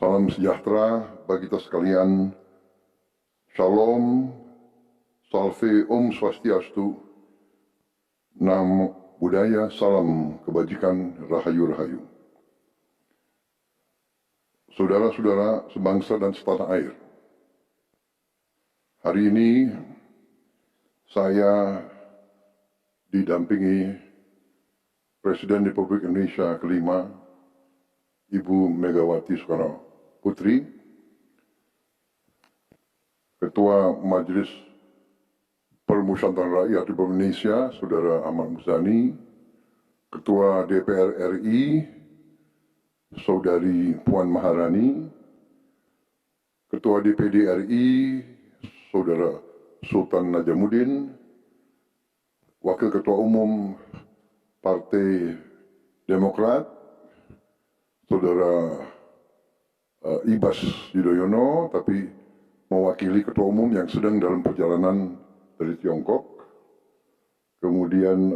Salam sejahtera bagi kita sekalian. Shalom, salve, om swastiastu, namo buddhaya, salam kebajikan, rahayu-rahayu. Saudara-saudara sebangsa dan setanah air, hari ini saya didampingi Presiden Republik Indonesia kelima, Ibu Megawati Soekarno Putri, Ketua Majelis Permusyawaratan Rakyat Republik Indonesia, Saudara Ahmad Muzani, Ketua DPR RI, Saudari Puan Maharani, Ketua DPD RI, Saudara Sultan Najamuddin, Wakil Ketua Umum Partai Demokrat, Saudara Ibas Yudhoyono, tapi mewakili Ketua Umum yang sedang dalam perjalanan dari Tiongkok. Kemudian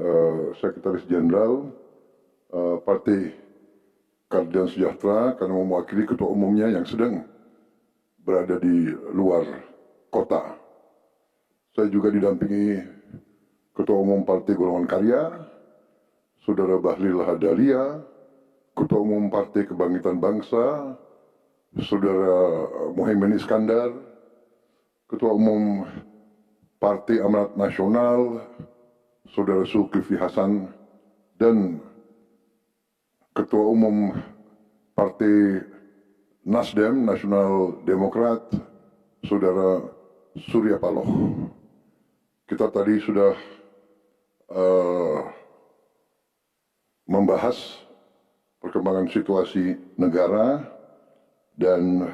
Sekretaris Jenderal Partai Keadilan Sejahtera karena mewakili Ketua Umumnya yang sedang berada di luar kota. Saya juga didampingi Ketua Umum Partai Golongan Karya, Saudara Bahlil Lahadalia, Ketua Umum Partai Kebangkitan Bangsa, Saudara Muhaimin Iskandar, Ketua Umum Partai Amanat Nasional, Saudara Zulkifli Hasan, dan Ketua Umum Partai Nasdem, Nasional Demokrat, Saudara Surya Paloh. Kita tadi sudah membahas perkembangan situasi negara dan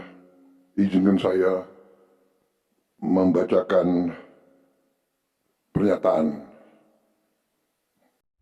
izinkan saya membacakan pernyataan.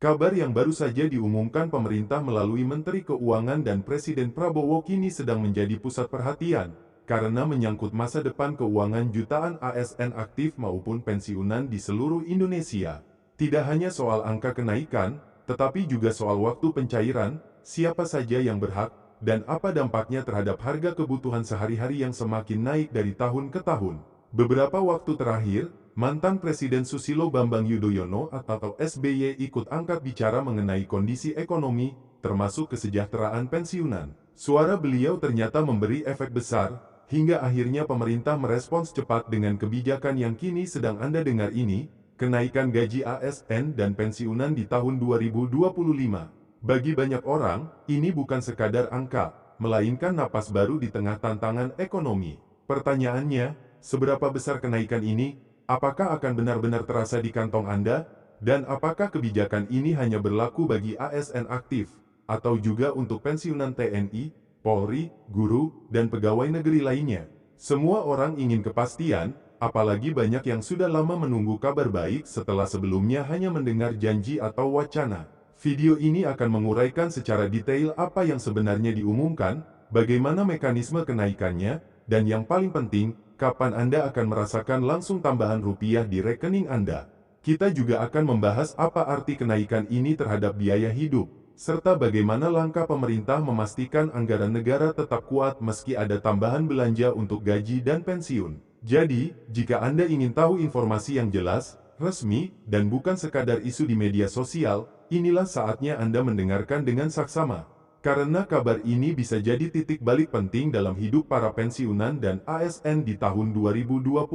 Kabar yang baru saja diumumkan pemerintah melalui Menteri Keuangan dan Presiden Prabowo kini sedang menjadi pusat perhatian karena menyangkut masa depan keuangan jutaan ASN aktif maupun pensiunan di seluruh Indonesia. Tidak hanya soal angka kenaikan, tetapi juga soal waktu pencairan, siapa saja yang berhak, dan apa dampaknya terhadap harga kebutuhan sehari-hari yang semakin naik dari tahun ke tahun. Beberapa waktu terakhir, mantan Presiden Susilo Bambang Yudhoyono atau SBY ikut angkat bicara mengenai kondisi ekonomi, termasuk kesejahteraan pensiunan. Suara beliau ternyata memberi efek besar, hingga akhirnya pemerintah merespons cepat dengan kebijakan yang kini sedang Anda dengar ini, kenaikan gaji ASN dan pensiunan di tahun 2025. Bagi banyak orang, ini bukan sekadar angka, melainkan napas baru di tengah tantangan ekonomi. Pertanyaannya, seberapa besar kenaikan ini? Apakah akan benar-benar terasa di kantong Anda? Dan apakah kebijakan ini hanya berlaku bagi ASN aktif, atau juga untuk pensiunan TNI, Polri, guru, dan pegawai negeri lainnya? Semua orang ingin kepastian, apalagi banyak yang sudah lama menunggu kabar baik setelah sebelumnya hanya mendengar janji atau wacana. Video ini akan menguraikan secara detail apa yang sebenarnya diumumkan, bagaimana mekanisme kenaikannya, dan yang paling penting, kapan Anda akan merasakan langsung tambahan rupiah di rekening Anda. Kita juga akan membahas apa arti kenaikan ini terhadap biaya hidup, serta bagaimana langkah pemerintah memastikan anggaran negara tetap kuat meski ada tambahan belanja untuk gaji dan pensiun. Jadi, jika Anda ingin tahu informasi yang jelas, resmi, dan bukan sekadar isu di media sosial, inilah saatnya Anda mendengarkan dengan saksama. Karena kabar ini bisa jadi titik balik penting dalam hidup para pensiunan dan ASN di tahun 2025.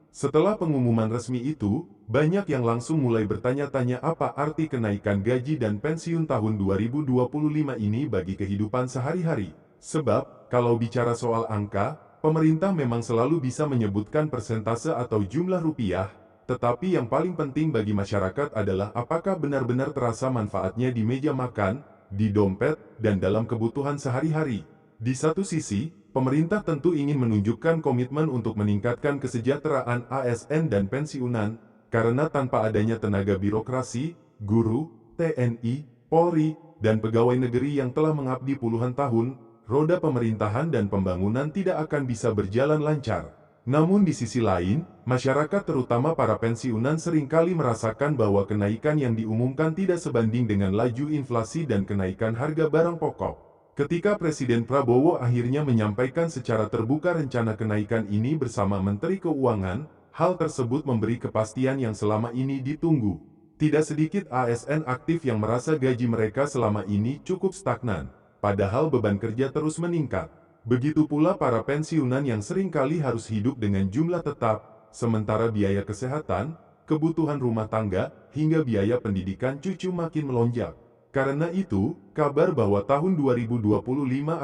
Setelah pengumuman resmi itu, banyak yang langsung mulai bertanya-tanya apa arti kenaikan gaji dan pensiun tahun 2025 ini bagi kehidupan sehari-hari. Sebab, kalau bicara soal angka, pemerintah memang selalu bisa menyebutkan persentase atau jumlah rupiah, tetapi yang paling penting bagi masyarakat adalah apakah benar-benar terasa manfaatnya di meja makan, di dompet, dan dalam kebutuhan sehari-hari. Di satu sisi, pemerintah tentu ingin menunjukkan komitmen untuk meningkatkan kesejahteraan ASN dan pensiunan, karena tanpa adanya tenaga birokrasi, guru, TNI, Polri, dan pegawai negeri yang telah mengabdi puluhan tahun, roda pemerintahan dan pembangunan tidak akan bisa berjalan lancar. Namun di sisi lain, masyarakat terutama para pensiunan seringkali merasakan bahwa kenaikan yang diumumkan tidak sebanding dengan laju inflasi dan kenaikan harga barang pokok. Ketika Presiden Prabowo akhirnya menyampaikan secara terbuka rencana kenaikan ini bersama Menteri Keuangan, hal tersebut memberi kepastian yang selama ini ditunggu. Tidak sedikit ASN aktif yang merasa gaji mereka selama ini cukup stagnan, padahal beban kerja terus meningkat. Begitu pula para pensiunan yang seringkali harus hidup dengan jumlah tetap, sementara biaya kesehatan, kebutuhan rumah tangga, hingga biaya pendidikan cucu makin melonjak. Karena itu, kabar bahwa tahun 2025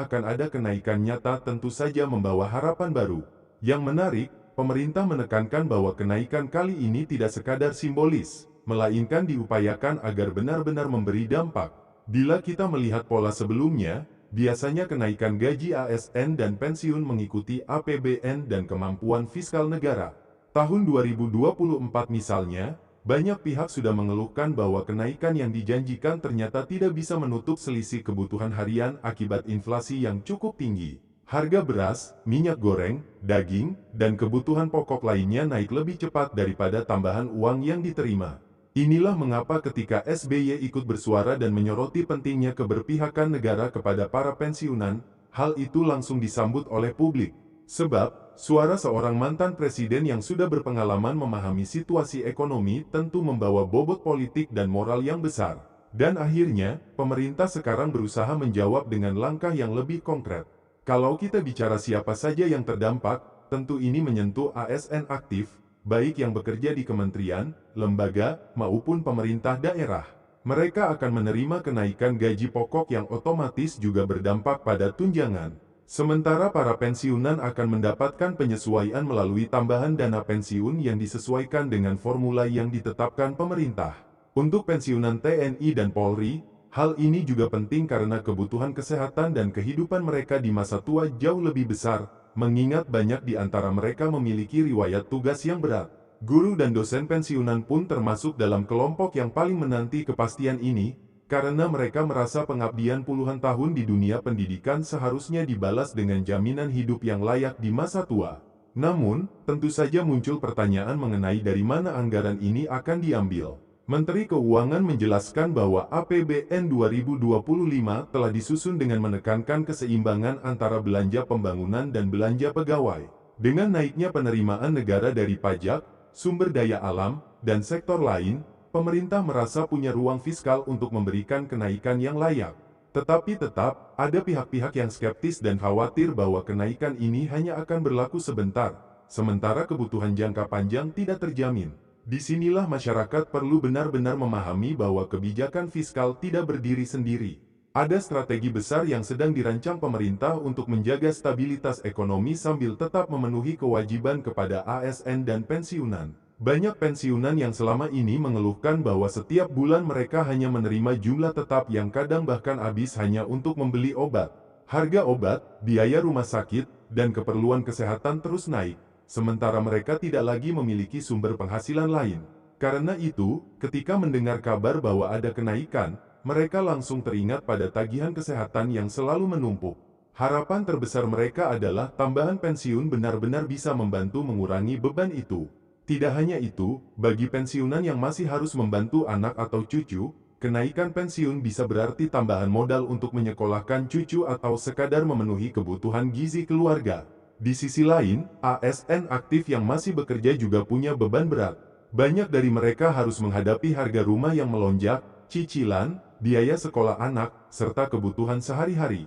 akan ada kenaikan nyata tentu saja membawa harapan baru. Yang menarik, pemerintah menekankan bahwa kenaikan kali ini tidak sekadar simbolis, melainkan diupayakan agar benar-benar memberi dampak. Bila kita melihat pola sebelumnya, biasanya kenaikan gaji ASN dan pensiun mengikuti APBN dan kemampuan fiskal negara. Tahun 2024 misalnya, banyak pihak sudah mengeluhkan bahwa kenaikan yang dijanjikan ternyata tidak bisa menutup selisih kebutuhan harian akibat inflasi yang cukup tinggi. Harga beras, minyak goreng, daging, dan kebutuhan pokok lainnya naik lebih cepat daripada tambahan uang yang diterima. Inilah mengapa ketika SBY ikut bersuara dan menyoroti pentingnya keberpihakan negara kepada para pensiunan, hal itu langsung disambut oleh publik. Sebab, suara seorang mantan presiden yang sudah berpengalaman memahami situasi ekonomi tentu membawa bobot politik dan moral yang besar. Dan akhirnya, pemerintah sekarang berusaha menjawab dengan langkah yang lebih konkret. Kalau kita bicara siapa saja yang terdampak, tentu ini menyentuh ASN aktif, baik yang bekerja di kementerian, lembaga, maupun pemerintah daerah. Mereka akan menerima kenaikan gaji pokok yang otomatis juga berdampak pada tunjangan. Sementara para pensiunan akan mendapatkan penyesuaian melalui tambahan dana pensiun yang disesuaikan dengan formula yang ditetapkan pemerintah. Untuk pensiunan TNI dan Polri, hal ini juga penting karena kebutuhan kesehatan dan kehidupan mereka di masa tua jauh lebih besar, mengingat banyak di antara mereka memiliki riwayat tugas yang berat. Guru dan dosen pensiunan pun termasuk dalam kelompok yang paling menanti kepastian ini, karena mereka merasa pengabdian puluhan tahun di dunia pendidikan seharusnya dibalas dengan jaminan hidup yang layak di masa tua. Namun, tentu saja muncul pertanyaan mengenai dari mana anggaran ini akan diambil. Menteri Keuangan menjelaskan bahwa APBN 2025 telah disusun dengan menekankan keseimbangan antara belanja pembangunan dan belanja pegawai. Dengan naiknya penerimaan negara dari pajak, sumber daya alam, dan sektor lain, pemerintah merasa punya ruang fiskal untuk memberikan kenaikan yang layak. Tetapi tetap, ada pihak-pihak yang skeptis dan khawatir bahwa kenaikan ini hanya akan berlaku sebentar, sementara kebutuhan jangka panjang tidak terjamin. Disinilah masyarakat perlu benar-benar memahami bahwa kebijakan fiskal tidak berdiri sendiri. Ada strategi besar yang sedang dirancang pemerintah untuk menjaga stabilitas ekonomi sambil tetap memenuhi kewajiban kepada ASN dan pensiunan. Banyak pensiunan yang selama ini mengeluhkan bahwa setiap bulan mereka hanya menerima jumlah tetap yang kadang bahkan habis hanya untuk membeli obat. Harga obat, biaya rumah sakit, dan keperluan kesehatan terus naik, sementara mereka tidak lagi memiliki sumber penghasilan lain. Karena itu, ketika mendengar kabar bahwa ada kenaikan, mereka langsung teringat pada tagihan kesehatan yang selalu menumpuk. Harapan terbesar mereka adalah tambahan pensiun benar-benar bisa membantu mengurangi beban itu. Tidak hanya itu, bagi pensiunan yang masih harus membantu anak atau cucu, kenaikan pensiun bisa berarti tambahan modal untuk menyekolahkan cucu atau sekadar memenuhi kebutuhan gizi keluarga. Di sisi lain, ASN aktif yang masih bekerja juga punya beban berat. Banyak dari mereka harus menghadapi harga rumah yang melonjak, cicilan, biaya sekolah anak, serta kebutuhan sehari-hari.